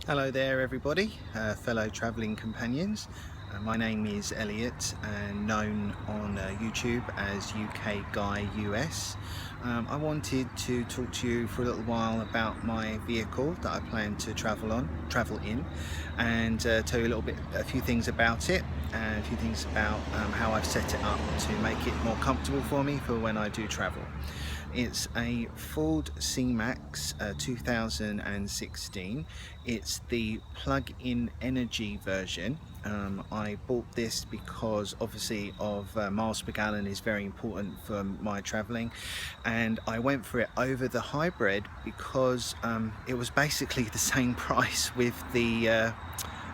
Hello there everybody, fellow travelling companions. My name is Elliot and known on YouTube as UK Guy US. I wanted to talk to you for a little while about my vehicle that I plan to travel in, and tell you a few things about it and a few things about how I've set it up to make it more comfortable for me for when I do travel. It's a Ford C-Max 2016. It's the plug-in energy version. I bought this because obviously miles per gallon is very important for my traveling, and I went for it over the hybrid because it was basically the same price with the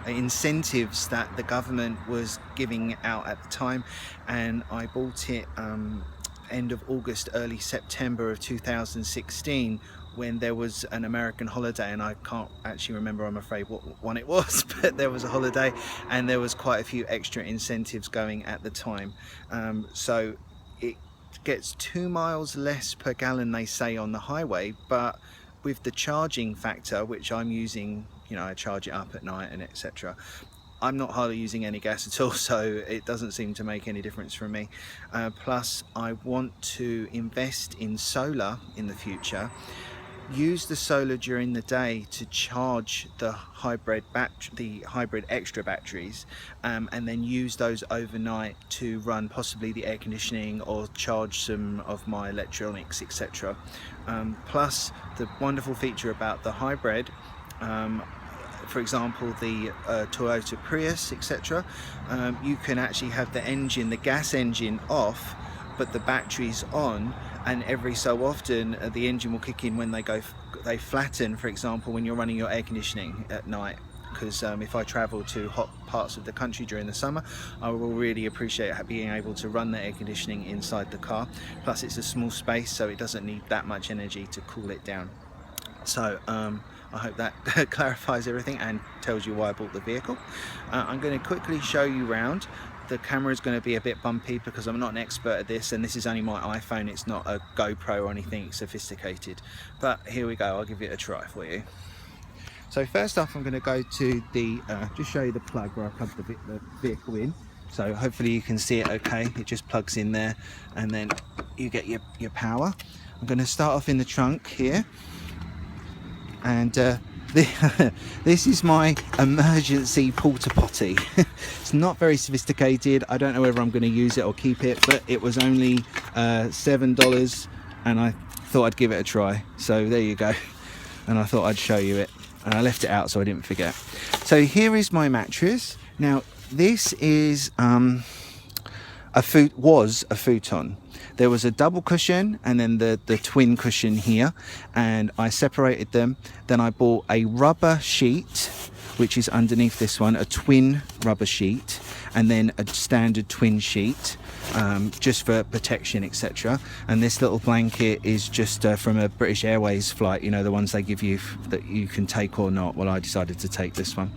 incentives that the government was giving out at the time, and I bought it end of August, early September of 2016, when there was an American holiday, and I can't actually remember, I'm afraid, what one it was, but there was a holiday and there was quite a few extra incentives going at the time. So it gets 2 miles less per gallon, they say, on the highway, but with the charging factor, which I'm using, I charge it up at night and etc. I'm not hardly using any gas at all, so it doesn't seem to make any difference for me. Plus, I want to invest in solar in the future, use the solar during the day to charge the hybrid extra batteries, and then use those overnight to run possibly the air conditioning or charge some of my electronics, etc. Plus, the wonderful feature about the hybrid, for example the Toyota Prius, etc., you can actually have the gas engine off, but the battery's on, and every so often the engine will kick in when they flatten, for example when you're running your air conditioning at night. Because if I travel to hot parts of the country during the summer, I will really appreciate being able to run the air conditioning inside the car. Plus, it's a small space, so it doesn't need that much energy to cool it down. So I hope that clarifies everything and tells you why I bought the vehicle. I'm going to quickly show you around. The camera is going to be a bit bumpy because I'm not an expert at this, and this is only my iPhone. It's not a GoPro or anything sophisticated, but here we go. I'll give it a try for you. So first off, I'm going to go to the just show you the plug where I plugged the vehicle in. So hopefully you can see it okay. It just plugs in there, and then you get your power. I'm going to start off in the trunk here, and this is my emergency porta potty. It's not very sophisticated. I don't know whether I'm going to use it or keep it, but it was only $7, and I thought I'd give it a try. So there you go, and I thought I'd show you it, and I left it out so I didn't forget. So here is my mattress. Now this is was a futon. There was a double cushion and then the twin cushion here, and I separated them. Then I bought a rubber sheet, which is underneath this one, a twin rubber sheet, and then a standard twin sheet, just for protection, etc. And this little blanket is just from a British Airways flight, the ones they give you that you can take or not. Well, I decided to take this one.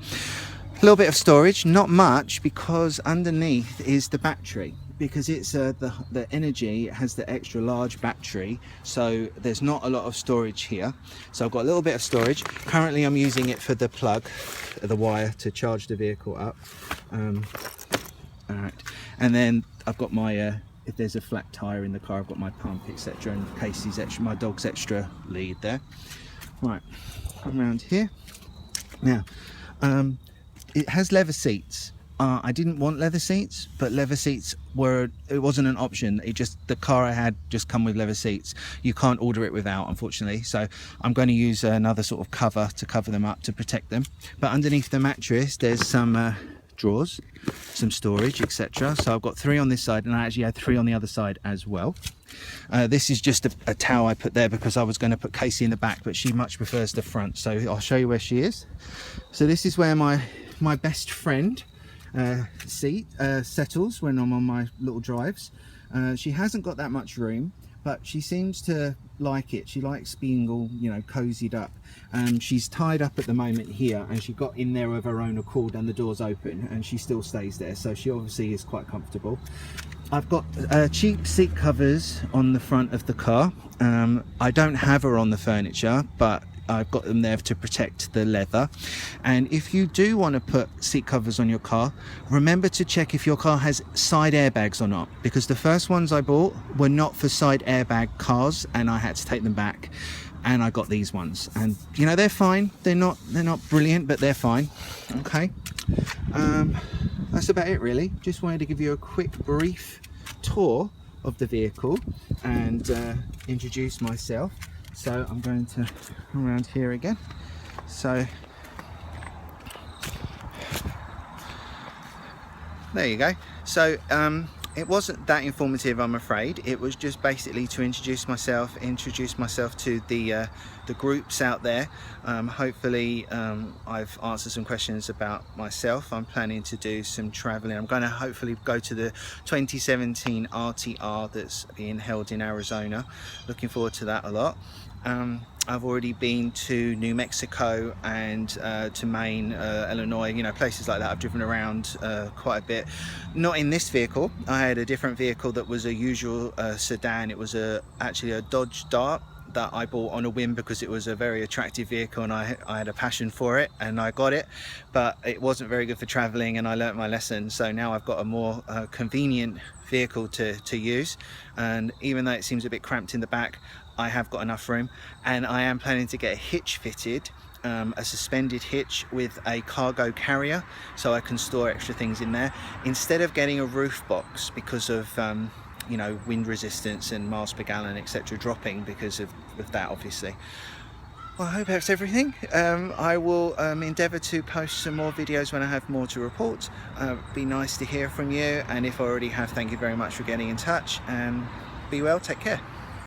A little bit of storage, not much, because underneath is the battery, because it's the energy has the extra large battery, so there's not a lot of storage here. So I've got a little bit of storage. Currently I'm using it for the plug, the wire to charge the vehicle up. All right, and then I've got my if there's a flat tire in the car, I've got my pump, etc., in case my dog's extra lead there. Right, come around here now. It has leather seats. I didn't want leather seats, but leather seats it wasn't an option. The car I had just come with leather seats. You can't order it without, unfortunately. So I'm going to use another sort of cover to cover them up to protect them. But underneath the mattress, there's some drawers, some storage, etc. So I've got 3 on this side, and I actually had 3 on the other side as well. This is just a towel I put there because I was going to put Casey in the back, but she much prefers the front. So I'll show you where she is. So this is where my best friend seat settles when I'm on my little drives. She hasn't got that much room, but she seems to like it. She likes being all cozied up. She's tied up at the moment here, and she got in there of her own accord and the door's open, and she still stays there, so she obviously is quite comfortable. I've got cheap seat covers on the front of the car. I don't have her on the furniture, but I've got them there to protect the leather. And if you do want to put seat covers on your car, remember to check if your car has side airbags or not, because the first ones I bought were not for side airbag cars, and I had to take them back, and I got these ones, and you know, they're fine. They're not brilliant, but they're fine. Okay, that's about it really. Just wanted to give you a quick brief tour of the vehicle and introduce myself. So I'm going to come around here again. So there you go. So it wasn't that informative, I'm afraid. It was just basically to introduce myself to the groups out there. Hopefully I've answered some questions about myself. I'm planning to do some traveling. I'm going to hopefully go to the 2017 RTR that's being held in Arizona. Looking forward to that a lot. I've already been to New Mexico and to Maine, Illinois, you know, places like that. I've driven around quite a bit. Not in this vehicle. I had a different vehicle that was a usual sedan. It was actually a Dodge Dart that I bought on a whim because it was a very attractive vehicle and I had a passion for it, and I got it, but it wasn't very good for traveling, and I learnt my lesson. So now I've got a more convenient vehicle to use, and even though it seems a bit cramped in the back, I have got enough room, and I am planning to get a hitch fitted, a suspended hitch with a cargo carrier, so I can store extra things in there instead of getting a roof box because of you know, wind resistance and miles per gallon, etc., dropping because of that, obviously. Well, I hope that's everything. I will endeavour to post some more videos when I have more to report. Be nice to hear from you, and if I already have, thank you very much for getting in touch, and be well, take care.